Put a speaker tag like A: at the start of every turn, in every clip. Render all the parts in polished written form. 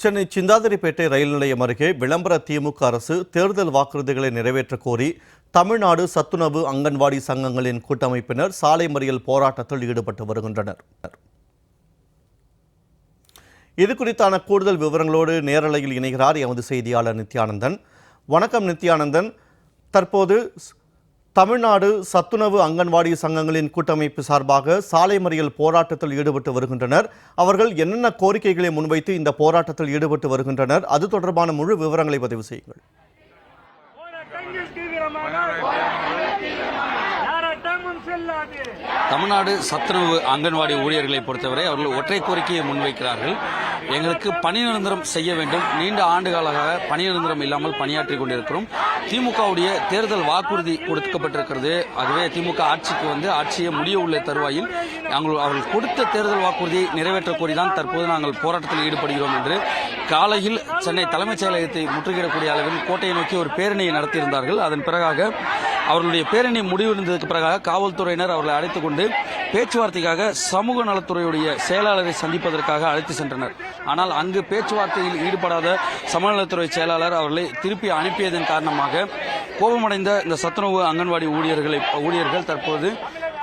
A: சென்னை சிந்தாதிரிப்பேட்டை ரயில் நிலையம் அருகே விளம்பர திமுக அரசு தேர்தல் வாக்குறுதிகளை நிறைவேற்றக் கோரி தமிழ்நாடு சத்துணவு அங்கன்வாடி சங்கங்களின் கூட்டமைப்பினர் சாலை மறியல் போராட்டத்தில் ஈடுபட்டு வருகின்றனர். இதுகுறித்தான கூடுதல் விவரங்களோடு நேரலையில் இணைகிறார் எமது செய்தியாளர் நித்யானந்தன். வணக்கம் நித்யானந்தன். தற்போது தமிழ்நாடு சத்துணவு அங்கன்வாடி சங்கங்களின் கூட்டமைப்பு சார்பாக சாலை மறியல் போராட்டத்தில் ஈடுபட்டு வருகின்றனர். அவர்கள் என்னென்ன கோரிக்கைகளை முன்வைத்து இந்த போராட்டத்தில் ஈடுபட்டு வருகின்றனர், அது தொடர்பான முழு விவரங்களை பதிவு செய்யுங்கள்.
B: தமிழ்நாடு சத்துணவு அங்கன்வாடி ஊழியர்களை பொறுத்தவரை அவர்கள் ஒற்றை கோரிக்கையை முன்வைக்கிறார்கள். எங்களுக்கு பணி நிரந்தரம் செய்ய வேண்டும். நீண்ட ஆண்டுகளாக பணி நிரந்தரம் இல்லாமல் பணியாற்றிக் கொண்டிருக்கிறோம். திமுகவுடைய தேர்தல் வாக்குறுதி கொடுக்கப்பட்டிருக்கிறது. அதுவே திமுக ஆட்சிக்கு வந்து ஆட்சியை முடிய உள்ள தருவாயில் அவர்கள் கொடுத்த தேர்தல் வாக்குறுதியை நிறைவேற்ற கோரிதான் தற்போது நாங்கள் போராட்டத்தில் ஈடுபடுகிறோம் என்று காலையில் சென்னை தலைமைச் செயலகத்தை முற்றுகையிடக்கூடிய அளவில் கோட்டையை நோக்கி ஒரு பேரணியை நடத்தியிருந்தார்கள். அதன் பிறகாக அவர்களுடைய பேரணி முடிவடைந்ததற்கு பிறகாக காவல்துறையினர் அவர்களை அழைத்துக் கொண்டு பேச்சுவார்த்தைக்காக சமூக நலத்துறையுடைய செயலாளரை சந்திப்பதற்காக அழைத்து சென்றனர். ஆனால் அங்கு பேச்சுவார்த்தையில் ஈடுபடாத சமூக நலத்துறை செயலாளர் அவர்களை திருப்பி அனுப்பியதன் காரணமாக கோபமடைந்த இந்த சத்துணவு அங்கன்வாடி ஊழியர்கள் தற்போது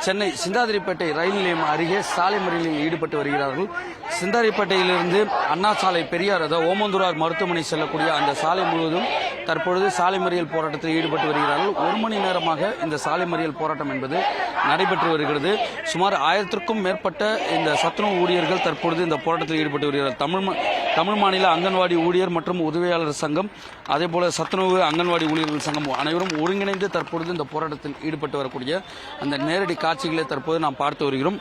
B: சென்னை சிந்தாதிரிப்பேட்டை ரயில் நிலையம் அருகே சாலை மறியலில் ஈடுபட்டு வருகிறார்கள். சிந்தாதிரிப்பேட்டையிலிருந்து அண்ணா சாலை பெரியார் ஓமந்தூரார் மருத்துவமனை செல்லக்கூடிய அந்த சாலை முழுவதும் தற்பொழுது சாலை மறியல் போராட்டத்தில் ஈடுபட்டு வருகிறார்கள். 1 மணி நேரமாக இந்த சாலை மறியல் போராட்டம் என்பது நடைபெற்று வருகிறது. சுமார் 1000க்கும் மேற்பட்ட இந்த சத்துணவு ஊழியர்கள் தற்பொழுது இந்த போராட்டத்தில் ஈடுபட்டு வருகிறார்கள். தமிழ் மாநில அங்கன்வாடி ஊழியர் மற்றும் உதவியாளர் சங்கம், அதேபோல சத்துணவு அங்கன்வாடி ஊழியர்கள் சங்கம் அனைவரும் ஒருங்கிணைந்து தற்பொழுது இந்த போராட்டத்தில் ஈடுபட்டு வரக்கூடிய அந்த நேரடி காட்சிகளை தற்போது நாம் பார்த்து வருகிறோம்.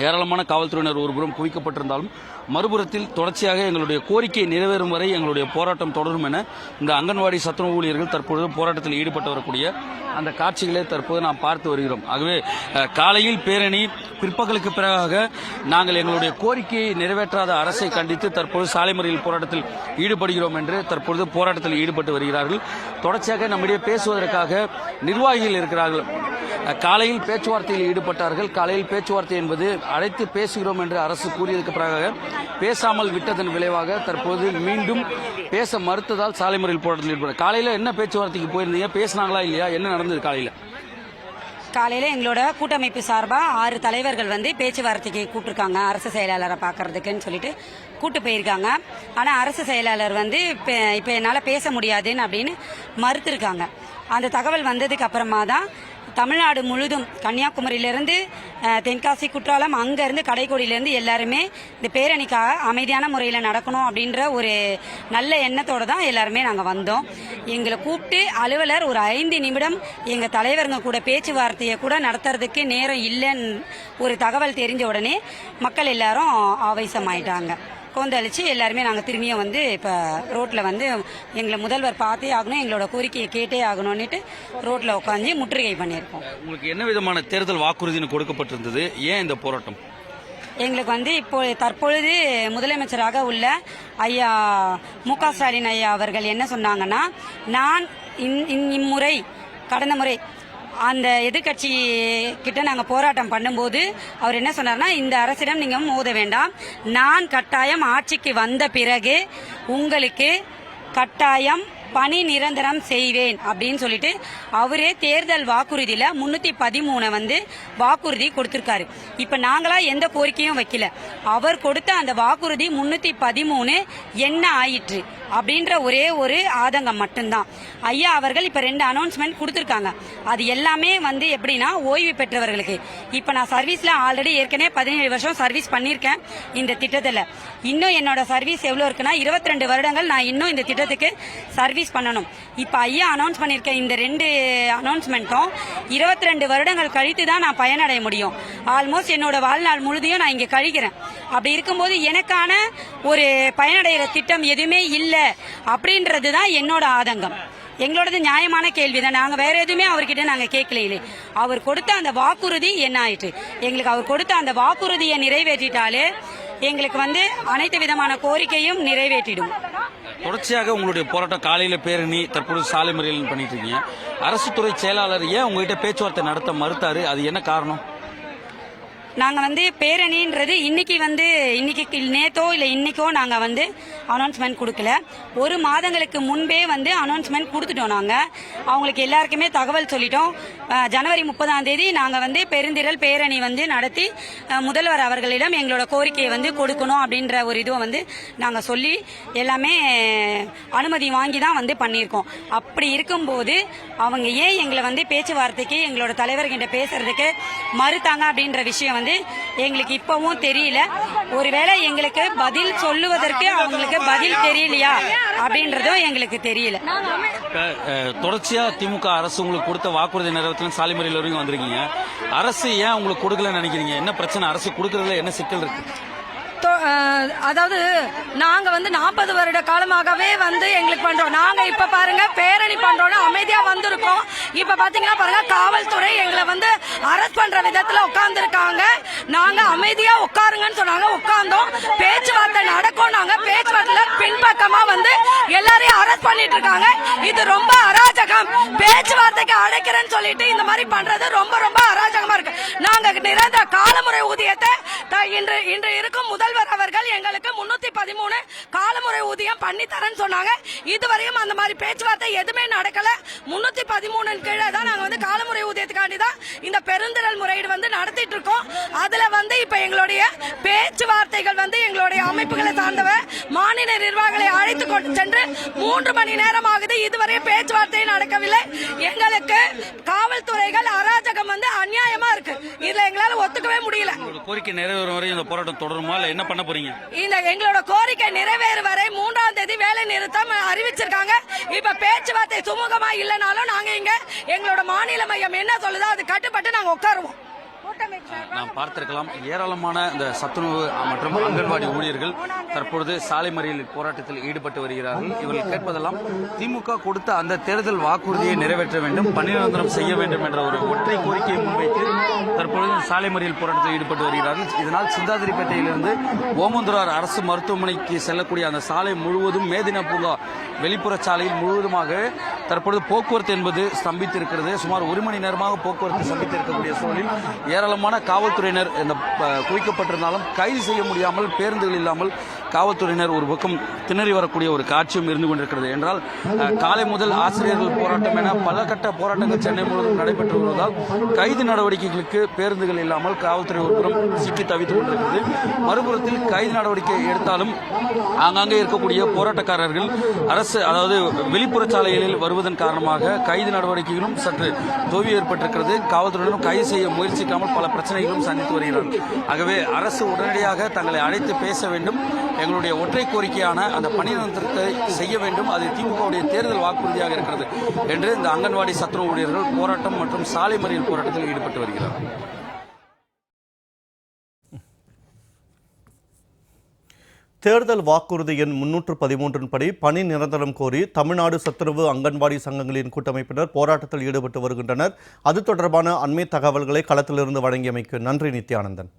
B: ஏராளமான காவல்துறையினர் ஒருபுறம் குவிக்கப்பட்டிருந்தாலும் மறுபுறத்தில் தொடர்ச்சியாக எங்களுடைய கோரிக்கை நிறைவேறும் வரை எங்களுடைய போராட்டம் தொடரும் என இந்த அங்கன்வாடி சத்துணவு ஊழியர்கள் தற்பொழுது போராட்டத்தில் ஈடுபட்டு வரக்கூடிய அந்த காட்சிகளை தற்போது நாம் பார்த்து வருகிறோம். ஆகவே காலையில் பேரணி, பிற்பகலுக்கு பிறகாக நாங்கள் எங்களுடைய கோரிக்கையை நிறைவேற்றாத அரசை கண்டித்து தற்போது சாலை மறியல் போராட்டத்தில் ஈடுபடுகிறோம் என்று தற்பொழுது போராட்டத்தில் ஈடுபட்டு வருகிறார்கள். தொடர்ச்சியாக நம்மிடையே பேசுவதற்காக நிர்வாகிகள் இருக்கிறார்கள். காலையில் பேச்சுவார்த்தையில் ஈடுபட்டார்கள். காலையில் பேச்சுவார்த்தை என்பது அழைத்து பேசுகிறோம் என்று அரசு கூறியதற்கு பிறகு பேசாமல் விட்டதன் விளைவாக தற்போது மீண்டும் பேச மறுத்ததால் சாலை மறியல் போராட்டத்தில் ஈடுபட. காலையில் என்ன பேச்சுவார்த்தைக்கு போயிருந்தீங்க, பேசினாங்களா இல்லையா, என்ன நடந்தது?
C: காலையில எங்களோட கூட்டமைப்பு சார்பா 6 தலைவர்கள் வந்து பேச்சுவார்த்தைக்கு கூப்பிட்டுருக்காங்க. அரசு செயலாளரை பார்க்கறதுக்குன்னு சொல்லிட்டு கூட்டு போயிருக்காங்க. ஆனா அரசு செயலாளர் வந்து இப்ப என்னால பேச முடியாதுன்னு அப்படின்னு மறுத்திருக்காங்க. அந்த தகவல் வந்ததுக்கு அப்புறமா தான் தமிழ்நாடு முழுதும் கன்னியாகுமரியிலிருந்து தென்காசி, குற்றாலம், அங்கேருந்து கடைக்கோடியிலேருந்து எல்லாருமே இந்த பேரணிக்காக அமைதியான முறையில் நடக்கணும் அப்படின்ற ஒரு நல்ல எண்ணத்தோடு தான் எல்லாருமே நாங்கள் வந்தோம். எங்களை கூப்பிட்டு அலுவலர் ஒரு 5 நிமிடம் எங்கள் தலைவருங்க கூட பேச்சுவார்த்தையை கூட நடத்துறதுக்கு நேரம் இல்லைன்னு ஒரு தகவல் தெரிஞ்ச உடனே மக்கள் எல்லாரும் ஆவேசமாயிட்டாங்க. கொந்தளிச்சு எல்லாருமே நாங்கள் திரும்பியும் வந்து இப்போ ரோட்டில் வந்து எங்களை முதல்வர் பார்த்தே ஆகணும், எங்களோட கோரிக்கையை கேட்டே ஆகணும்னுட்டு ரோட்டில் உட்காந்து முற்றுகை பண்ணியிருக்கோம்.
B: உங்களுக்கு என்ன விதமான தேர்தல் வாக்குறுதின்னு கொடுக்கப்பட்டிருந்தது? ஏன் இந்த போராட்டம்?
C: எங்களுக்கு வந்து தற்பொழுது முதலமைச்சராக உள்ள ஐயா மு.க. ஸ்டாலின் ஐயா அவர்கள் என்ன சொன்னாங்கன்னா, நான் இம்முறை கடந்த முறை அந்த எதிர்கட்சி கிட்ட நாங்கள் போராட்டம் பண்ணும்போது அவர் என்ன சொன்னார்னா, இந்த அரசிடம் நீங்கள் மோத வேண்டாம், நான் கட்டாயம் ஆட்சிக்கு வந்த பிறகு உங்களுக்கு கட்டாயம் பணி நிரந்தரம் செய்வேன் அப்படின்னு சொல்லிட்டு அவரே தேர்தல் வாக்குறுதியில 313 வந்து வாக்குறுதி கொடுத்திருக்காரு. இப்ப நாங்களா எந்த கோரிக்கையும் வைக்கல. அவர் கொடுத்த அந்த வாக்குறுதி 313 என்ன ஆயிற்று அப்படின்ற ஒரே ஒரு ஆதங்கம் மட்டும்தான். ஐயா அவர்கள் இப்ப 2 அனௌன்ஸ்மெண்ட் கொடுத்திருக்காங்க. அது எல்லாமே வந்து எப்படின்னா ஓய்வு பெற்றவர்களுக்கு. இப்ப நான் சர்வீஸ்ல ஆல்ரெடி ஏற்கனவே 17 வருஷம் சர்வீஸ் பண்ணிருக்கேன் இந்த திட்டத்துல. இன்னும் என்னோட சர்வீஸ் எவ்வளவு இருக்குன்னா 22 வருடங்கள் நான் இன்னும் இந்த திட்டத்துக்கு சர்வீஸ் பண்ணணும். இப்ப ஐயா அனௌன்ஸ் பண்ணிருக்க இந்த 2 அனௌன்ஸ்மெண்ட்டும் 22 வருடங்கள் கழித்து தான் நான் பயனடைய முடியும். ஆல்மோஸ்ட் என்னோட வாழ்நாள் முழுதையும் நான் இங்க கழிக்கிறேன். அப்படி இருக்கும்போது எனக்கான ஒரு பயனடைகிற திட்டம் எதுவுமே இல்லை அப்படின்றதுதான் என்னோட ஆதங்கம். எங்களோடது நியாயமான கேள்விதான். நாங்க வேற எதுவுமே அவர்கிட்ட நாங்க கேட்கல. அவர் கொடுத்த அந்த வாக்குறுதி என்ன ஆயிட்டு, எங்களுக்கு அவர் கொடுத்த அந்த வாக்குறுதியை நிறைவேற்றிட்டாலே எங்களுக்கு வந்து அனைத்து விதமான கோரிக்கையும் நிறைவேற்றிடும்.
B: தொடர்ச்சியாக உங்களுடைய போராட்டம் காலையில பேரணி, தற்போது சாலை மறியல் பண்ணிட்டு இருக்கீங்க. அரசு துறை செயலாளர் ஏன் உங்ககிட்ட பேச்சுவார்த்தை நடத்த மறுத்தாரு? அது என்ன காரணம்?
C: நாங்கள் வந்து பேரணின்றது இன்னைக்கு நேத்தோ இல்லை இன்னைக்கோ நாங்கள் வந்து அனௌன்ஸ்மெண்ட் கொடுக்கல. 1 மாதங்களுக்கு முன்பே வந்து அனௌன்ஸ்மெண்ட் கொடுத்துட்டோம். நாங்கள் அவங்களுக்கு எல்லாருக்குமே தகவல் சொல்லிட்டோம். ஜனவரி 30ஆம் தேதி நாங்கள் வந்து பெருந்திரள் பேரணி வந்து நடத்தி முதல்வர் அவர்களிடம் எங்களோட கோரிக்கையை வந்து கொடுக்கணும் அப்படின்ற ஒரு இதுவை வந்து நாங்கள் சொல்லி எல்லாமே அனுமதி வாங்கி தான் வந்து பண்ணியிருக்கோம். அப்படி இருக்கும்போது அவங்க ஏன் எங்களை வந்து பேச்சுவார்த்தைக்கு எங்களோட தலைவர்கிட்ட பேசுறதுக்கு மறுத்தாங்க அப்படின்ற விஷயம் வந்து எங்களுக்கு இப்பவும் தெரியல. ஒருவேளை எங்களுக்கு பதில் சொல்லுவதற்கு அவங்களுக்கு பதில் தெரியலையா அப்படின்றதும் எங்களுக்கு தெரியல.
B: தொடர்ச்சியா திமுக அரசு உங்களுக்கு கொடுத்த வாக்குறுதி நிறைவேற்றல சாலை மறியல் வரைக்கும் வந்திருக்கீங்க. அரசு ஏன் உங்களுக்கு கொடுக்கலன்னு நினைக்கிறீங்க? என்ன பிரச்சனை? அரசு கொடுக்கறதுல என்ன சிக்கல் இருக்கு?
D: அதாவது நாங்க வந்து 40 வருட காலமாகவே வந்து எங்களுக்கு பண்றோம். நாங்க இப்ப பாருங்க பேரணி பண்றோம்னு அமைதியா வந்திருக்கோம். இப்ப பாத்தீங்கன்னா பாருங்க காவல்துறை எங்களை வந்து அரெஸ்ட் பண்ற விதத்துல உட்கார்ந்து இருக்காங்க. நாங்க அமைதியா உட்காருங்கன்னு சொன்னாங்க, உட்கார்ந்தோம். பேச்சுவார்த்தை நடக்கும். நாங்க பேச்சுவார்த்தையில பின்பக்கமா வந்து எல்லாரையும் அரெஸ்ட் பண்ணிட்டு இருக்காங்க. இது ரொம்ப அராஜகம். பேச்சுவார்த்தைக்கு அழைக்கிறேன்னு சொல்லிட்டு இந்த மாதிரி பண்றது ரொம்ப ரொம்ப அராஜகமா இருக்கு. நாங்க நிரந்தர காலமுறை ஊதியத்தை இன்று இருக்கும் முதல்வர் அவர்கள் எங்களுக்கு 313 காலமுறை ஊதியம் பண்ணி தரேன்னு சொன்னாங்க. இதுவரையும் அந்த மாதிரி பேச்சுவார்த்தை எதுவுமே நடக்கல. 313 கீழே தான் நாங்க வந்து காலமுறை ஊதியத்துக்காண்டி தான் இந்த பெருந்திரள் முறையீடு வந்து நடத்திட்டு இருக்கோம். அதுல வந்து இப்ப எங்களுடைய பேச்சுவார்த்தைகள் வந்து எங்களுடைய அமைப்புகளை சார்ந்தவ மாநில நிர்வாகிகளை அழைத்து கொண்டு சென்று 3 மணி நேரம் ஆகுது. இதுவரை பேச்சுவார்த்தை நடக்கவில்லை. எங்களுக்கு காவல்துறைகள் அராஜகம் வந்து அநியாயமா இருக்கு. இதுல எங்களால ஒத்துக்கவே முடியல.
B: கோரிக்கை நிறைவேறும் வரை இந்த போராட்டம் தொடருமா இல்ல என்ன பண்ண போறீங்க?
D: இந்த எங்களோட கோரிக்கை நிறைவேறும் வரை 3ஆம் தேதி வேலை நிறுத்தம் அறிவிச்சிருக்காங்க. இப்ப பேச்சுவார்த்தை சுமூகமா இல்லனாலும் நாங்க இங்க எங்களோட மாநில மையம் என்ன சொல்லுதோ அது கட்டுப்பட்டு நாங்க உட்காருவோம்.
B: நாம் பார்த்திருக்கலாம் ஏராளமான இந்த சத்துணவு மற்றும் அங்கன்வாடி ஊழியர்கள் தற்பொழுது சாலை மறியல் போராட்டத்தில் ஈடுபட்டு வருகிறார்கள். இவர்கள் கேட்பதெல்லாம் திமுக கொடுத்த அந்த தேர்தல் வாக்குறுதியை நிறைவேற்ற வேண்டும், பணி நிரந்தரம் செய்ய வேண்டும் என்ற ஒரு ஒற்றை கோரிக்கையை முன்வைத்து தற்பொழுது சாலை மறியல் போராட்டத்தில் ஈடுபட்டு வருகிறார்கள். இதனால் சிந்தாதிரிப்பேட்டையிலிருந்து ஓமந்தூரார் அரசு மருத்துவமனைக்கு செல்லக்கூடிய அந்த சாலை முழுவதும் மேதினா பூங்கா வெளிப்புற சாலையில் முழுவதுமாக தற்பொழுது போக்குவரத்து என்பது ஸ்தம்பித்திருக்கிறது. சுமார் 1 மணி நேரமாக போக்குவரத்து ஸ்தம்பித்திருக்கக்கூடிய சூழலில் ஏராளமான காவல்துறையினர் இந்த குவிக்கப்பட்டிருந்தாலும் கைது செய்ய முடியாமல் பேருந்துகள் இல்லாமல் காவல்துறையினர் ஒரு பக்கம் திணறி வரக்கூடிய ஒரு காட்சியும் இருந்து கொண்டிருக்கிறது. என்றால் காலை முதல் ஆசிரியர்கள் போராட்டம் என பல கட்ட போராட்டங்கள் சென்னை முழுவதும் நடைபெற்று வருவதால் கைது நடவடிக்கைகளுக்கு பேருந்துகள் இல்லாமல் காவல்துறை ஒருபுறம் சிக்கி தவித்துக் கொண்டிருக்கிறது. மறுபுறத்தில் கைது நடவடிக்கை எடுத்தாலும் ஆங்காங்கே இருக்கக்கூடிய போராட்டக்காரர்கள் அரசு அதாவது வெளிப்புற சாலைகளில் வருவதன் காரணமாக கைது நடவடிக்கைகளும் சற்று தோல்வி ஏற்பட்டிருக்கிறது. காவல்துறையினரும் கைது செய்ய முயற்சிக்காமல் பல பிரச்சனைகளும் சந்தித்து வருகிறார்கள். ஆகவே அரசு உடனடியாக தங்களை அழைத்து பேச வேண்டும். எங்களுடைய ஒற்றை கோரிக்கையான அந்த பணி நிரந்தரத்தை செய்ய வேண்டும், அது திமுகவுடைய தேர்தல் வாக்குறுதியாக இருக்கிறது என்று இந்த அங்கன்வாடி சத்துணவு ஊழியர்கள் போராட்டம் மற்றும் சாலை மறியல் போராட்டத்தில் ஈடுபட்டு வருகிறார்கள்.
A: தேர்தல் வாக்குறுதி எண் 313 படி பணி நிரந்தரம் கோரி தமிழ்நாடு சத்துணவு அங்கன்வாடி சங்கங்களின் கூட்டமைப்பினர் போராட்டத்தில் ஈடுபட்டு வருகின்றனர். அது தொடர்பான அண்மை தகவல்களை களத்திலிருந்து வழங்கியமைக்கு நன்றி நித்யானந்தன்.